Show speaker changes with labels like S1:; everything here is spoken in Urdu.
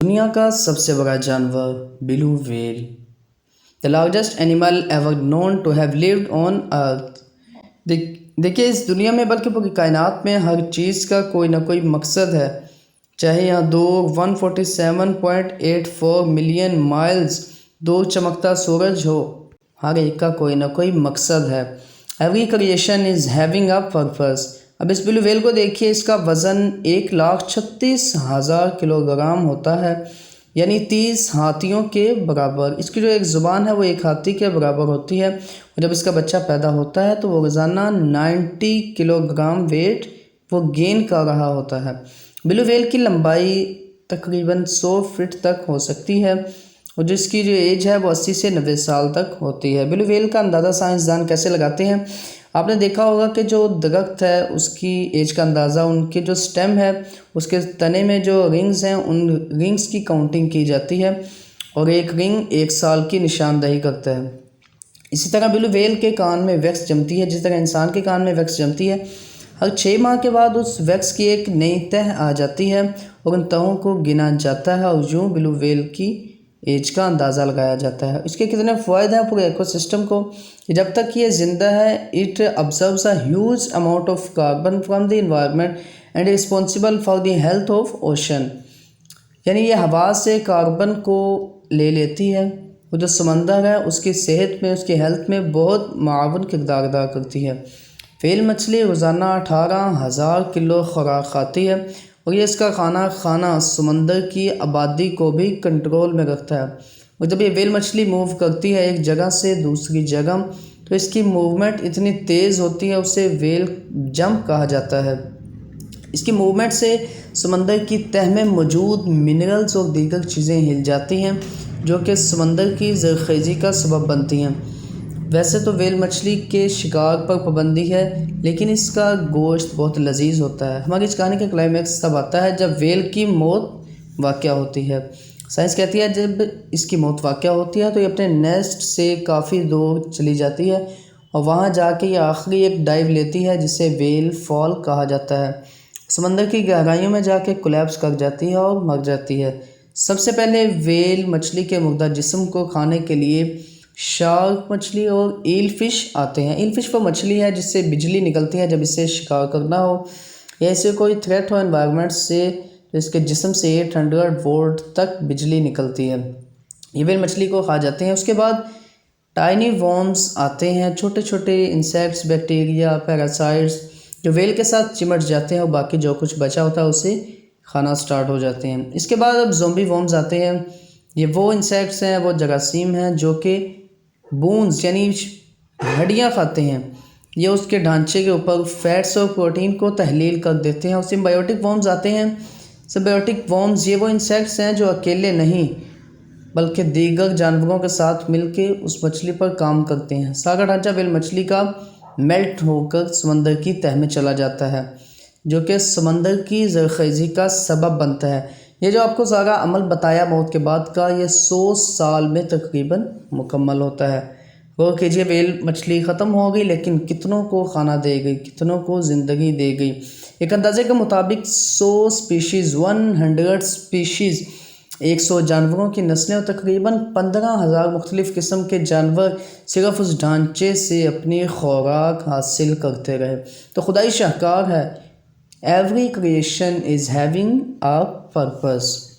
S1: دنیا کا سب سے بڑا جانور بلو well, the largest animal ever known to have lived on earth۔ دیکھیے اس دنیا میں بلکہ پوری کائنات میں ہر چیز کا کوئی نہ کوئی مقصد ہے، چاہے یہاں دور 147.84 ملین مائلز دور چمکتا سورج ہو، ہر ایک کا کوئی نہ کوئی مقصد ہے۔ Every creation is having a purpose۔ اب اس بلو ویل کو دیکھیے، اس کا وزن 1,36,000 کلو گرام ہوتا ہے، یعنی 30 ہاتھیوں کے برابر۔ اس کی جو ایک زبان ہے وہ ایک ہاتھی کے برابر ہوتی ہے، اور جب اس کا بچہ پیدا ہوتا ہے تو وہ روزانہ 90 کلو گرام ویٹ وہ گین کر رہا ہوتا ہے۔ بلو ویل کی لمبائی تقریباً 100 فٹ تک ہو سکتی ہے، اور جس کی جو ایج ہے وہ 80 سے 90 سال تک ہوتی ہے۔ بلو ویل کا اندازہ سائنسدان کیسے لگاتے ہیں؟ آپ نے دیکھا ہوگا کہ جو درخت ہے اس کی ایج کا اندازہ ان کے جو سٹیم ہے اس کے تنے میں جو رنگز ہیں ان رنگز کی کاؤنٹنگ کی جاتی ہے، اور ایک رنگ 1 سال کی نشاندہی کرتا ہے۔ اسی طرح بلو ویل کے کان میں ویکس جمتی ہے، جس طرح انسان کے کان میں ویکس جمتی ہے۔ ہر 6 ماہ کے بعد اس ویکس کی ایک نئی تہ آ جاتی ہے، اور ان تہوں کو گنا جاتا ہے، اور یوں بلو ویل کی ایج کا اندازہ لگایا جاتا ہے۔ اس کے کتنے فوائد ہیں پورے ایکو سسٹم کو؟ جب تک یہ زندہ ہے it absorbs a huge amount of carbon from the environment and responsible for the health of ocean, یعنی یہ ہوا سے کاربن کو لے لیتی ہے، وہ جو سمندر ہے اس کی صحت میں، اس کی ہیلتھ میں بہت معاون کردار ادا کرتی ہے۔ ویل مچھلی روزانہ 18,000 کلو خوراک کھاتی ہے، اور یہ اس کا کھانا سمندر کی آبادی کو بھی کنٹرول میں رکھتا ہے۔ اور جب یہ ویل مچھلی موو کرتی ہے ایک جگہ سے دوسری جگہ تو اس کی موومنٹ اتنی تیز ہوتی ہے، اسے ویل جمپ کہا جاتا ہے۔ اس کی موومنٹ سے سمندر کی تہہ میں موجود منرلز اور دیگر چیزیں ہل جاتی ہیں جو کہ سمندر کی زرخیزی کا سبب بنتی ہیں۔ ویسے تو ویل مچھلی کے شکار پر پابندی ہے، لیکن اس کا گوشت بہت لذیذ ہوتا ہے۔ ہماری اس کہانی کا کلائمیکس تب آتا ہے جب ویل کی موت واقع ہوتی ہے۔ سائنس کہتی ہے جب اس کی موت واقع ہوتی ہے تو یہ اپنے نیسٹ سے کافی دور چلی جاتی ہے، اور وہاں جا کے یہ آخری ایک ڈائیو لیتی ہے جسے ویل فال کہا جاتا ہے۔ سمندر کی گہرائیوں میں جا کے کولیپس کر جاتی ہے اور مر جاتی ہے۔ سب سے پہلے ویل مچھلی کے مردہ جسم کو کھانے کے لیے شارک مچھلی اور ایل فش آتے ہیں۔ ایل فش وہ مچھلی ہے جس سے بجلی نکلتی ہے جب اسے شکار کرنا ہو یا اسے کوئی تھریٹ ہو انوائرمنٹ سے، تو اس کے جسم سے 800 وولٹ تک بجلی نکلتی ہے۔ یہ ویل مچھلی کو کھا جاتے ہیں۔ اس کے بعد ٹائنی ورمز آتے ہیں، چھوٹے چھوٹے انسیکٹس، بیکٹیریا، پیراسائٹس جو ویل کے ساتھ چمٹ جاتے ہیں اور باقی جو کچھ بچا ہوتا ہے اسے کھانا سٹارٹ ہو جاتے ہیں۔ اس کے بعد اب زومبی ورمز آتے ہیں۔ یہ وہ انسیکٹس ہیں، وہ جراثیم ہیں جو کہ بونز یعنی ہڈیاں کھاتے ہیں۔ یہ اس کے ڈھانچے کے اوپر فیٹس اور پروٹین کو تحلیل کر دیتے ہیں۔ اور سمبائیوٹک ورمز آتے ہیں۔ سمبائیوٹک ورمز یہ وہ انسیکٹس ہیں جو اکیلے نہیں بلکہ دیگر جانوروں کے ساتھ مل کے اس مچھلی پر کام کرتے ہیں۔ سارا ڈھانچہ ویل مچھلی کا میلٹ ہو کر سمندر کی تہہ میں چلا جاتا ہے، جو کہ سمندر کی زرخیزی کا سبب بنتا ہے۔ یہ جو آپ کو سارا عمل بتایا موت کے بعد کا، یہ 100 سال میں تقریباً مکمل ہوتا ہے۔ غور کیجیے، ویل مچھلی ختم ہو گئی لیکن کتنوں کو کھانا دے گئی، کتنوں کو زندگی دے گئی۔ ایک اندازے کے مطابق 100 سپیشیز 100 جانوروں کی نسلیں اور تقریباً 15,000 مختلف قسم کے جانور صرف اس ڈھانچے سے اپنی خوراک حاصل کرتے رہے۔ تو خدائی شاہکار ہے، every creation is having a purpose.